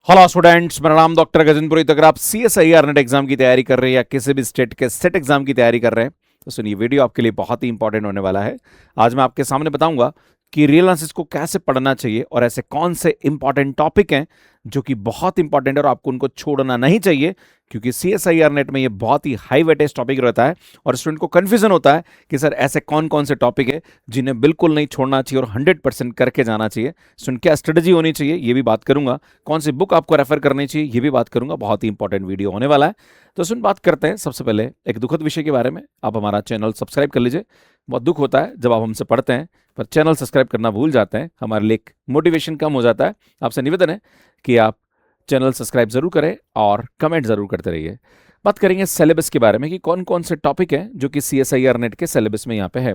Hello students, मेरा नाम doctor Gajendra पुरोहित। अगर आप CSIR नेट एग्जाम की तैयारी कर रहे हैं या किसी भी स्टेट के सेट एग्जाम की तैयारी कर रहे हैं तो सुनिए, वीडियो आपके लिए बहुत ही इंपॉर्टेंट होने वाला है। आज मैं आपके सामने बताऊंगा कि रियल एनालिसिस को कैसे पढ़ना चाहिए और ऐसे कौन से इंपॉर्टेंट टॉपिक हैं जो कि बहुत इंपॉर्टेंट है और आपको उनको छोड़ना नहीं चाहिए, क्योंकि CSIR नेट में ये बहुत ही हाई वेटेज टॉपिक रहता है और स्टूडेंट को कंफ्यूजन होता है कि सर ऐसे कौन कौन से टॉपिक है जिन्हें बिल्कुल नहीं छोड़ना चाहिए और 100% करके जाना चाहिए। स्टूडेंट क्या स्ट्रेटजी होनी चाहिए ये भी बात करूंगा, कौन सी बुक आपको रेफर करनी चाहिए ये भी बात करूंगा। बहुत ही इंपॉर्टेंट वीडियो होने वाला है। तो सुन, बात करते हैं सबसे पहले एक दुखद विषय के बारे में। आप हमारा चैनल सब्सक्राइब कर लीजिए। बहुत दुख होता है जब आप हमसे पढ़ते हैं पर चैनल सब्सक्राइब करना भूल जाते हैं, हमारे लिए मोटिवेशन कम हो जाता है। आपसे निवेदन है कि आप चैनल सब्सक्राइब जरूर करें और कमेंट जरूर करते रहिए। बात करेंगे सिलेबस के बारे में कि कौन कौन से टॉपिक हैं जो कि CSIR नेट के सिलेबस में यहाँ पे है।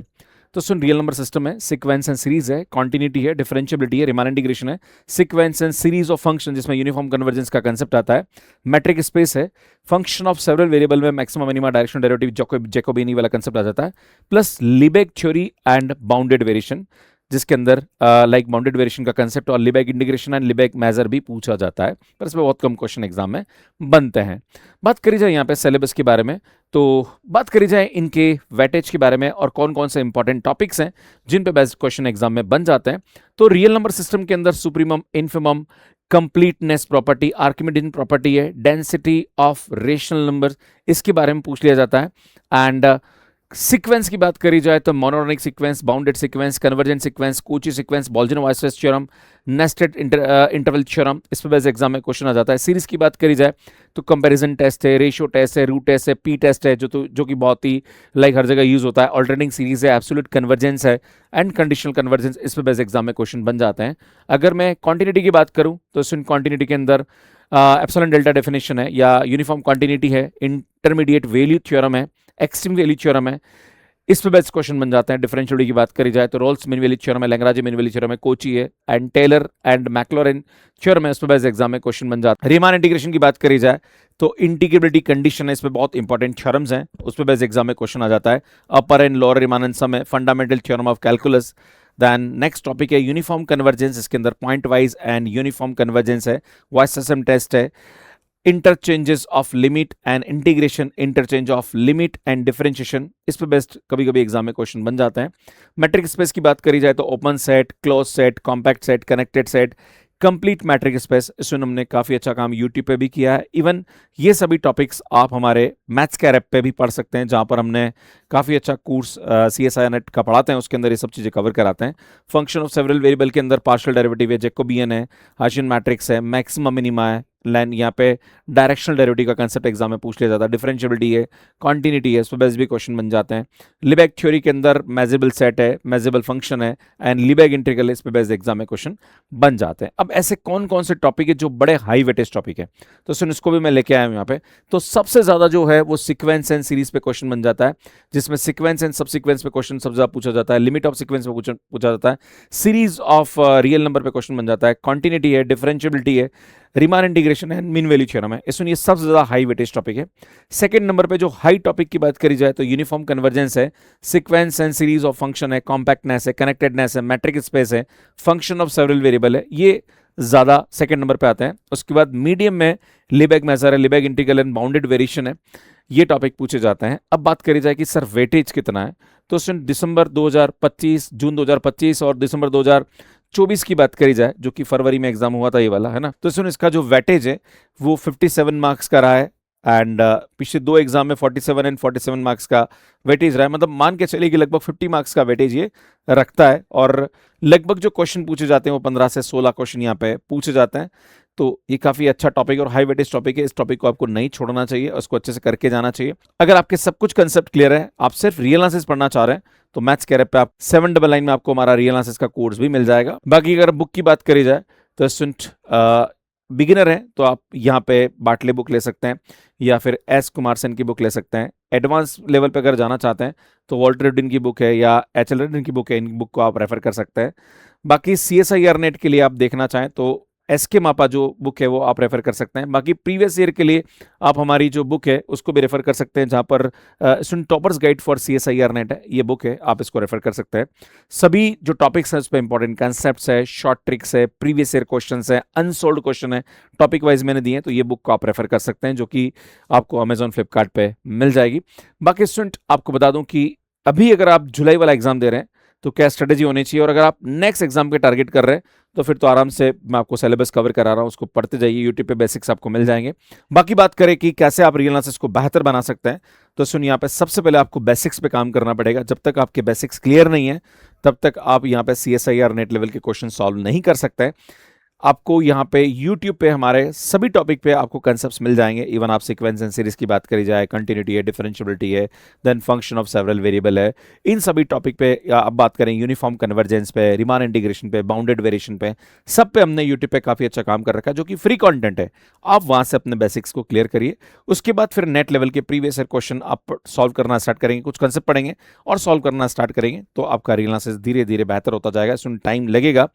तो सुन, रियल नंबर सिस्टम है, सीक्वेंस एंड सीरीज है, कॉन्टिन्यूटी है, डिफरेंशियबिलिटी है, रीमान इंटीग्रेशन है, sequence and series of function जिसमें यूनिफॉर्म कन्वर्जेंस का कंसेप्ट आता है, मैट्रिक स्पेस है, फंक्शन ऑफ सेवरल वेरिएबल में मैक्सिमम मिनिमा डायरेक्शनल डेरिवेटिव जैकोबियनी वाला कंसेप्ट आ जाता है, plus Lebesgue theory and bounded variation जिसके अंदर लाइक बाउंडेड वेरिएशन का कंसेप्ट और Lebesgue integration and Lebesgue measure भी पूछा जाता है, पर इसमें बहुत कम क्वेश्चन एग्जाम में बनते हैं। बात करी जाए यहाँ पे सिलेबस के बारे में, तो बात करी जाए इनके वेटेज के बारे में और कौन कौन से इंपॉर्टेंट टॉपिक्स हैं जिन पे बेस्ट क्वेश्चन एग्जाम में बन जाते हैं। तो रियल नंबर सिस्टम के अंदर supremum, infimum, completeness property, Archimedean property है, डेंसिटी ऑफ रेशनल नंबर्स, इसके बारे में पूछ लिया जाता है। एंड सीक्वेंस की बात करी जाए तो monotonic sequence, bounded sequence, convergent sequence, Cauchy sequence, Bolzano Weierstrass theorem, nested interval theorem, इस पे बेस एग्जाम में क्वेश्चन आ जाता है। सीरीज की बात करी जाए तो कंपैरिजन टेस्ट है, रेशियो टेस्ट है, रूट टेस्ट है, पी टेस्ट है जो कि बहुत ही लाइक हर जगह यूज होता है, ऑल्टरनेटिंग सीरीज है, एब्सोल्यूट कन्वर्जेंस है एंड कंडीशनल कन्वर्जेंस, इस पे बेस एग्जाम में क्वेश्चन बन जाते हैं। अगर मैं कॉन्टिन्यूटी की बात करूं तो इस कॉन्टिन्यूटी के अंदर एप्सिलॉन डेल्टा डेफिनेशन है या यूनिफॉर्म कॉन्टिन्यूटी है, इंटरमीडिएट वैल्यू थ्योरम है, एक्सट्रीम वैल्यू थ्योरम है, इस पे बेस्ट क्वेश्चन बन जाते हैं। डिफरेंशियलिटी की बात करी जाए तो रोल्स मीन वैल्यू थ्योरम है, लैग्रांज मीन वैल्यू थ्योरम है, कोची है and Taylor and Maclaurin theorem है, इस पे बेस्ट एग्जाम में क्वेश्चन बन जाता है। रीमान इंटीग्रेशन की बात करी जाए तो इंटीग्रेबिलिटी कंडीशन है, इस पे बहुत इंपॉर्टेंट थ्योरम्स हैं, उस पे बेस्ट एग्जाम में क्वेश्चन आ जाता है। Upper and lower Riemann sum है, fundamental theorem of calculus. Then next topic है यूनिफॉर्म कन्वर्जेंस, इसके अंदर pointwise and uniform convergence है, वाइसम टेस्ट है, interchanges of limit and integration, interchange of limit and differentiation, इस पे बेस्ट कभी कभी एग्जाम में क्वेश्चन बन जाते हैं। मैट्रिक स्पेस की बात करी जाए तो open set, close set, compact set, connected set, complete matric space, इसमें हमने काफी अच्छा काम यूट्यूब पे भी किया है। इवन ये सभी टॉपिक्स आप हमारे मैथ्स के ऐप पे भी पढ़ सकते हैं, जहां पर हमने काफी अच्छा कोर्स CSIR नेट का पढ़ाते हैं, उसके अंदर ये सब चीजें कवर कराते हैं। फंक्शन ऑफ सेवरल वेरिएबल के अंदर पार्शियल डेरिवेटिव है, जैकोबियन है, हाशियन मैट्रिक्स है, मैक्सिमम मिनिमा है, लाइन यहाँ पे डायरेक्शनल डेरिवेटिव का कंसेप्ट एग्जाम में पूछ लिया जाता है, डिफरेंशियबिलिटी है, कॉन्टिन्यूटी है, इस पर बेस भी क्वेश्चन बन जाते हैं। लिबेग थ्योरी के अंदर मेजरेबल सेट है, मेजरेबल फंक्शन है एंड लिबेग इंटीग्रल, इस पे बेस एग्जाम में क्वेश्चन बन जाते हैं। अब ऐसे कौन कौन से टॉपिक है जो बड़े हाई वेटेज टॉपिक है, तो सुन इसको भी मैं लेके आया हूं यहाँ पे। तो सबसे ज्यादा जो है वो सीक्वेंस एंड सीरीज पे क्वेश्चन बन जाता है, जिसमें सीक्वेंस एंड सब सीक्वेंस पे क्वेश्चन सबसे ज्यादा पूछा जाता है, लिमिट ऑफ सीक्वेंस पे पूछा जाता है, सीरीज ऑफ रियल नंबर पे क्वेश्चन बन जाता है, कॉन्टिन्यूटी है, डिफरेंशियबिलिटी है, रीमान इंटीग्रेशन है, मीन वैल्यू थ्योरम है, इसमें ये सबसे ज्यादा हाई वेटेज टॉपिक है। सेकंड नंबर पे जो हाई टॉपिक की बात करी जाए तो यूनिफॉर्म कन्वर्जेंस है, sequence and series of function है, कॉम्पैक्टनेस है, कनेक्टेडनेस है, मैट्रिक स्पेस है, फंक्शन ऑफ सेवरल वेरिएबल है, ये ज्यादा सेकंड नंबर पे आते हैं। उसके बाद मीडियम में लिबेग मेजर है, लिबेग इंटीग्रल एंड बाउंडेड वेरिएशन है, ये टॉपिक पूछे जाते हैं। अब बात करी जाए कि सर वेटेज कितना है, तो दिसंबर 2025, जून 2025 और दिसंबर 2024 की बात करी जाए, जो कि फरवरी में एग्जाम हुआ था ये वाला, है ना, तो इसका जो वेटेज है वो 57 मार्क्स का रहा है एंड पिछले दो एग्जाम में 47 एंड 47 मार्क्स का वेटेज रहा है। मतलब मान के चलिए कि लगभग 50 मार्क्स का वेटेज ये रखता है और लगभग जो क्वेश्चन पूछे जाते हैं वो 15 से 16 क्वेश्चन यहाँ पे पूछे जाते हैं। तो ये काफी अच्छा टॉपिक और हाई वेटेज टॉपिक है, इस टॉपिक को आपको नहीं छोड़ना चाहिए, उसको अच्छे से करके जाना चाहिए। अगर आपके सब कुछ कंसेप्ट क्लियर है, आप सिर्फ रियल एनालिसिस पढ़ना चाह रहे हैं, तो मैथ्स के ऐप पे आप 799 में आपको हमारा रियल एनालिसिस का कोर्स भी मिल जाएगा। बाकी अगर बुक की बात करी जाए तो स्टूडेंट बिगिनर है तो आप यहाँ पे बाटले बुक ले सकते हैं या फिर एस कुमार सेन की बुक ले सकते हैं। एडवांस लेवल पे अगर जाना चाहते हैं तो वॉल्टर रिडिन की बुक है या HL रिडिन की बुक है, इन बुक को आप रेफर कर सकते हैं। बाकी CSIR नेट के लिए आप देखना चाहें तो एसके मापा जो बुक है वो आप रेफर कर सकते हैं। बाकी प्रीवियस ईयर के लिए आप हमारी जो बुक है उसको भी रेफर कर सकते हैं, जहां पर student toppers guide for CSIR net है, ये बुक है, आप इसको रेफर कर सकते हैं। सभी जो टॉपिक्स हैं उस पर इंपॉर्टेंट कंसेप्ट्स है, शॉर्ट ट्रिक्स है, प्रीवियस ईयर क्वेश्चन है, अनसोल्ड क्वेश्चन है, टॉपिक वाइज मैंने दिए हैं, तो ये बुक को आप रेफर कर सकते हैं, जो कि आपको अमेजॉन फ्लिपकार्ट पे मिल जाएगी। बाकी स्टूडेंट आपको बता दूं कि अभी अगर आप जुलाई वाला एग्जाम दे रहे हैं तो क्या स्ट्रेटेजी होनी चाहिए, और अगर आप नेक्स्ट एग्जाम के टारगेट कर रहे हैं तो फिर तो आराम से मैं आपको सिलेबस कवर करा रहा हूं, उसको पढ़ते जाइए, यूट्यूब पे बेसिक्स आपको मिल जाएंगे। बाकी बात करें कि कैसे आप रियल एनालिसिस को बेहतर बना सकते हैं, तो सुनिए, यहाँ पे सबसे पहले आपको बेसिक्स पे काम करना पड़ेगा। जब तक आपके बेसिक्स क्लियर नहीं है तब तक आप यहाँ पे CSIR नेट लेवल के क्वेश्चन सॉल्व नहीं कर सकते हैं। आपको यहाँ पे YouTube पे हमारे सभी टॉपिक पे आपको कंसेप्ट्स मिल जाएंगे। इवन आप सीक्वेंस एंड सीरीज की बात करी जाए, कंटिन्यूटी है, डिफरेंशियबिलिटी है, then function of several variable है, इन सभी टॉपिक पे आप बात करें यूनिफॉर्म कन्वर्जेंस पे, रीमान इंटीग्रेशन पे, बाउंडेड वेरिएशन पे, सब पे हमने YouTube पे काफ़ी अच्छा काम कर रखा है, जो कि फ्री कंटेंट है। आप वहाँ से अपने बेसिक्स को क्लियर करिए। उसके बाद फिर नेट लेवल के प्रीवियस ईयर क्वेश्चन आप सॉल्व करना स्टार्ट करेंगे, कुछ कंसेप्ट पढ़ेंगे और सॉल्व करना स्टार्ट करेंगे, तो आपका रियल एनालिसिस धीरे धीरे बेहतर होता जाएगा। इसमें टाइम लगेगा,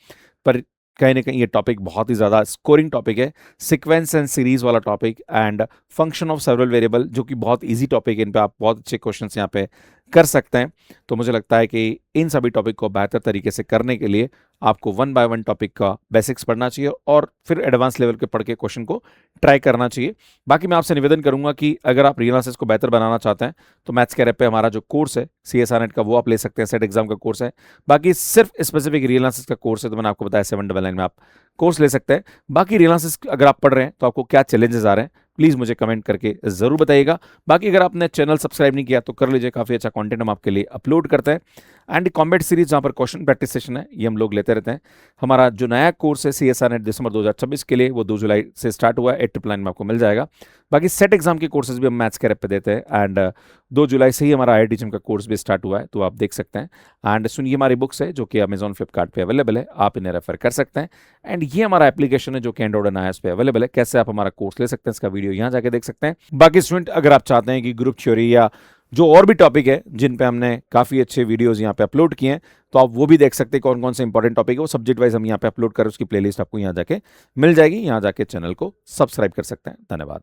पर कहीं ना कहीं ये टॉपिक बहुत ही ज़्यादा स्कोरिंग टॉपिक है। सीक्वेंस एंड सीरीज वाला topic and function of several variable, जो कि बहुत इजी टॉपिक है, इन पे आप बहुत अच्छे क्वेश्चंस यहाँ पे कर सकते हैं। तो मुझे लगता है कि इन सभी टॉपिक को बेहतर तरीके से करने के लिए आपको 1 बाय 1 टॉपिक का बेसिक्स पढ़ना चाहिए और फिर एडवांस लेवल के पढ़ के क्वेश्चन को ट्राई करना चाहिए। बाकी मैं आपसे निवेदन करूंगा कि अगर आप रियल एनालिसिस को बेहतर बनाना चाहते हैं तो मैथ्स के रैप पे हमारा जो कोर्स है CSR नेट का, वो आप ले सकते हैं, सेट एग्जाम का कोर्स है। बाकी सिर्फ स्पेसिफिक रियल एनालिसिस का कोर्स है, तो मैंने आपको बताया 799 में आप कोर्स ले सकते हैं। बाकी रियल एनालिसिस अगर आप पढ़ रहे हैं तो आपको क्या चैलेंजेस आ रहे हैं, प्लीज़ मुझे कमेंट करके ज़रूर बताइएगा। बाकी अगर आपने चैनल सब्सक्राइब नहीं किया तो कर लीजिए, काफ़ी अच्छा कंटेंट हम आपके लिए अपलोड करते हैं। एंड कॉम्बैट सीरीज जहाँ पर क्वेश्चन प्रैक्टिस सेशन है, ये हम लोग लेते रहते हैं। हमारा जो नया कोर्स है CSR नेट दिसंबर 2026 के लिए, वो 2 जुलाई से स्टार्ट हुआ है, 899 में आपको मिल जाएगा। बाकी सेट एग्जाम के कोर्सेज भी हम मैथ्स के रैप पे देते हैं, एंड 2 जुलाई से ही हमारा IIT का कोर्स भी स्टार्ट हुआ है, तो आप देख सकते हैं। एंड सुनिए, हमारी बुक्स है जो कि अमेजॉन फ्लिपकार्ट पे अवेलेबल है, आप इन्हें रेफर कर सकते हैं। एंड ये हमारा एप्लीकेशन है जो कि एंड्रॉइड एंड iOS पे अवेलेबल है, कैसे आप हमारा कोर्स ले सकते हैं इसका वीडियो यहाँ जाके देख सकते हैं। बाकी स्टूडेंट अगर आप चाहते हैं कि ग्रुप थ्योरी या जो और भी टॉपिक है जिन पे हमने काफ़ी अच्छे वीडियोस यहाँ पे अपलोड किए हैं, तो आप वो भी देख सकते हैं। कौन कौन से इंपॉर्टेंट टॉपिक है वो सब्जेक्ट वाइज हम यहाँ पे अपलोड करें, उसकी प्लेलिस्ट आपको यहाँ जाके मिल जाएगी। यहाँ जाके चैनल को सब्सक्राइब कर सकते हैं। धन्यवाद।